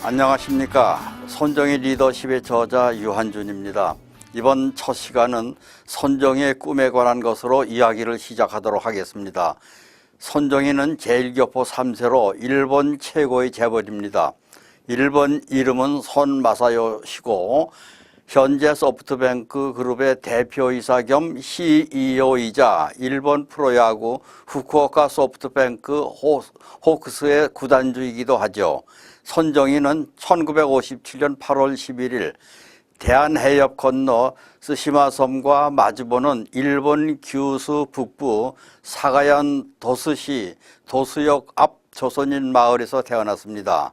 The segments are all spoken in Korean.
안녕하십니까. 손정의 리더십의 저자 유한준입니다. 이번 첫 시간은 손정의 꿈에 관한 것으로 이야기를 시작하도록 하겠습니다. 손정희는 제1교포 3세로 일본 최고의 재벌입니다. 일본 이름은 손마사요시고 현재 소프트뱅크 그룹의 대표이사 겸 CEO이자 일본 프로야구 후쿠오카 소프트뱅크 호크스의 구단주이기도 하죠. 손정희는 1957년 8월 11일 대한해협 건너 스시마섬과 마주보는 일본 규슈 북부 사가현 도스시 도수역 앞 조선인 마을에서 태어났습니다.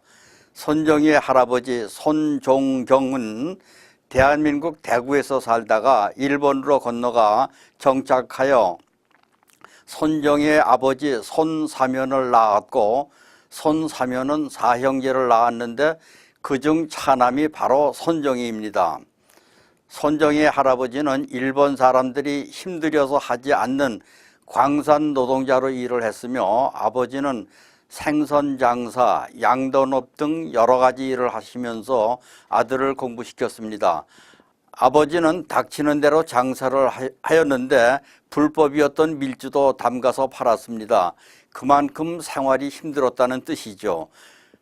손정희의 할아버지 손종경은 대한민국 대구에서 살다가 일본으로 건너가 정착하여 손정희의 아버지 손사면을 낳았고 손사면은 4형제를 낳았는데 그중 차남이 바로 손정희입니다. 손정희의 할아버지는 일본 사람들이 힘들여서 하지 않는 광산 노동자로 일을 했으며 아버지는 생선 장사, 양도업 등 여러 가지 일을 하시면서 아들을 공부시켰습니다. 아버지는 닥치는 대로 장사를 하였는데 불법이었던 밀주도 담가서 팔았습니다. 그만큼 생활이 힘들었다는 뜻이죠.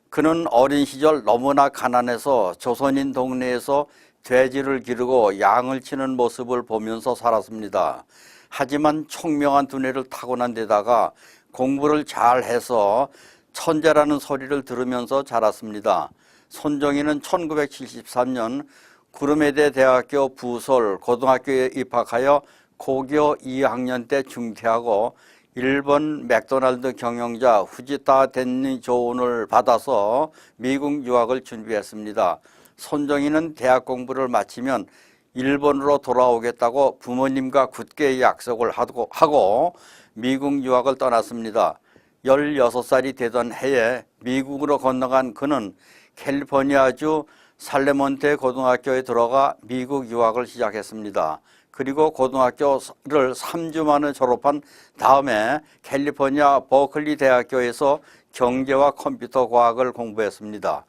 그는 어린 시절 너무나 가난해서 조선인 동네에서 돼지를 기르고 양을 치는 모습을 보면서 살았습니다. 하지만 총명한 두뇌를 타고난 데다가 공부를 잘해서 천재라는 소리를 들으면서 자랐습니다. 손정희는 1973년 구르메데 대학교 부설 고등학교에 입학하여 고교 2학년 때 중퇴하고 일본 맥도날드 경영자 후지타 덴니 조언을 받아서 미국 유학을 준비했습니다. 손정희는 대학 공부를 마치면 일본으로 돌아오겠다고 부모님과 굳게 약속을 하고 미국 유학을 떠났습니다. 16살이 되던 해에 미국으로 건너간 그는 캘리포니아주 살레몬테 고등학교에 들어가 미국 유학을 시작했습니다. 그리고 고등학교를 3주 만에 졸업한 다음에 캘리포니아 버클리 대학교에서 경제와 컴퓨터 과학을 공부했습니다.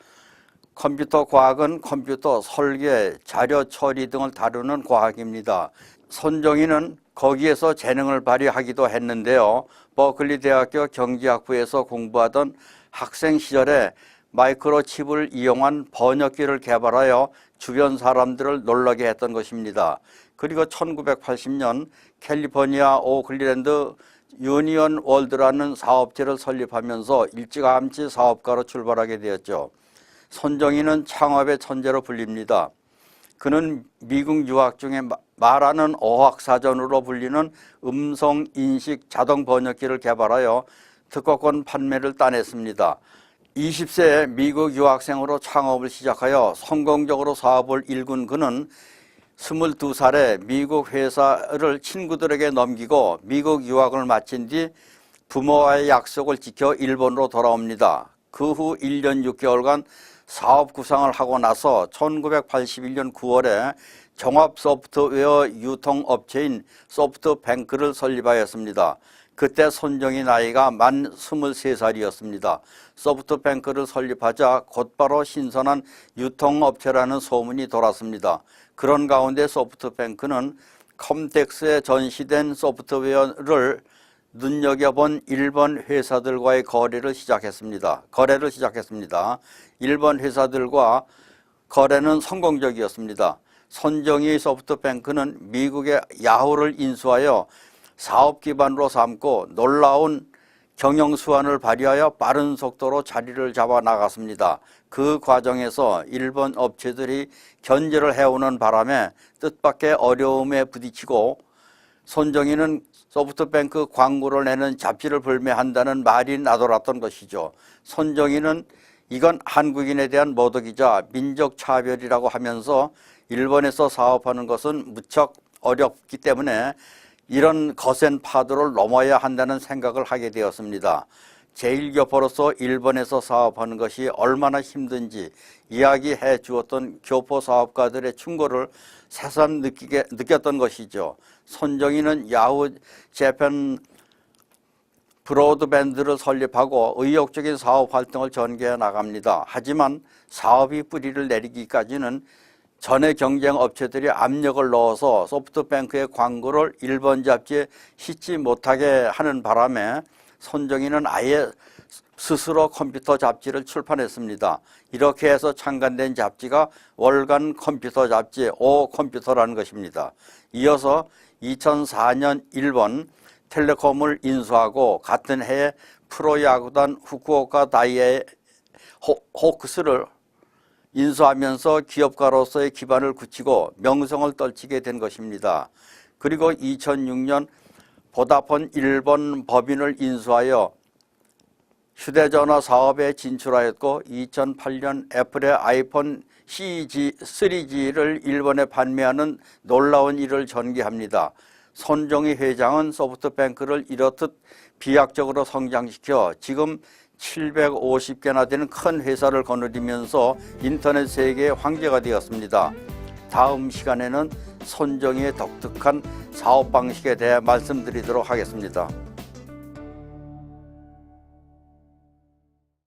컴퓨터 과학은 컴퓨터 설계, 자료 처리 등을 다루는 과학입니다. 손정희는 거기에서 재능을 발휘하기도 했는데요. 버클리 대학교 경제학부에서 공부하던 학생 시절에 마이크로칩을 이용한 번역기를 개발하여 주변 사람들을 놀라게 했던 것입니다. 그리고 1980년 캘리포니아 오클랜드 유니언 월드라는 사업체를 설립하면서 일찌감치 사업가로 출발하게 되었죠. 손정희는 창업의 천재로 불립니다. 그는 미국 유학 중에 말하는 어학사전으로 불리는 음성인식 자동 번역기를 개발하여 특허권 판매를 따냈습니다. 20세에 미국 유학생으로 창업을 시작하여 성공적으로 사업을 일군 그는 22살에 미국 회사를 친구들에게 넘기고 미국 유학을 마친 뒤 부모와의 약속을 지켜 일본으로 돌아옵니다. 그 후 1년 6개월간 사업 구상을 하고 나서 1981년 9월에 종합 소프트웨어 유통업체인 소프트뱅크를 설립하였습니다. 그때 손정희 나이가 만 23살이었습니다. 소프트뱅크를 설립하자 곧바로 신선한 유통업체라는 소문이 돌았습니다. 그런 가운데 소프트뱅크는 컴텍스에 전시된 소프트웨어를 눈여겨본 일본 회사들과의 거래를 시작했습니다. 일본 회사들과 거래는 성공적이었습니다. 손정희 소프트뱅크는 미국의 야후를 인수하여 사업 기반으로 삼고 놀라운 경영 수완을 발휘하여 빠른 속도로 자리를 잡아 나갔습니다. 그 과정에서 일본 업체들이 견제를 해오는 바람에 뜻밖의 어려움에 부딪히고 손정희는 소프트뱅크 광고를 내는 잡지를 불매한다는 말이 나돌았던 것이죠. 손정희는 이건 한국인에 대한 모독이자 민족 차별이라고 하면서 일본에서 사업하는 것은 무척 어렵기 때문에 이런 거센 파도를 넘어야 한다는 생각을 하게 되었습니다. 제1교포로서 일본에서 사업하는 것이 얼마나 힘든지 이야기해 주었던 교포 사업가들의 충고를 새삼 느꼈던 것이죠. 손정희는 야후 재팬 브로드밴드를 설립하고 의욕적인 사업 활동을 전개해 나갑니다. 하지만 사업이 뿌리를 내리기까지는 전에 경쟁 업체들이 압력을 넣어서 소프트뱅크의 광고를 일본 잡지에 싣지 못하게 하는 바람에 손정희는 아예 스스로 컴퓨터 잡지를 출판했습니다. 이렇게 해서 창간된 잡지가 월간 컴퓨터 잡지 오컴퓨터라는 것입니다. 이어서 2004년 일본 텔레콤을 인수하고 같은 해에 프로야구단 후쿠오카 다이에 호크스를 인수하면서 기업가로서의 기반을 굳히고 명성을 떨치게 된 것입니다. 그리고 2006년 보다폰 일본 법인을 인수하여 휴대전화 사업에 진출하였고 2008년 애플의 아이폰 3G를 일본에 판매하는 놀라운 일을 전개합니다. 손정희 회장은 소프트뱅크를 이렇듯 비약적으로 성장시켜 지금 750개나 되는 큰 회사를 거느리면서 인터넷 세계의 황제가 되었습니다. 다음 시간에는 손정희의 독특한 사업 방식에 대해 말씀드리도록 하겠습니다.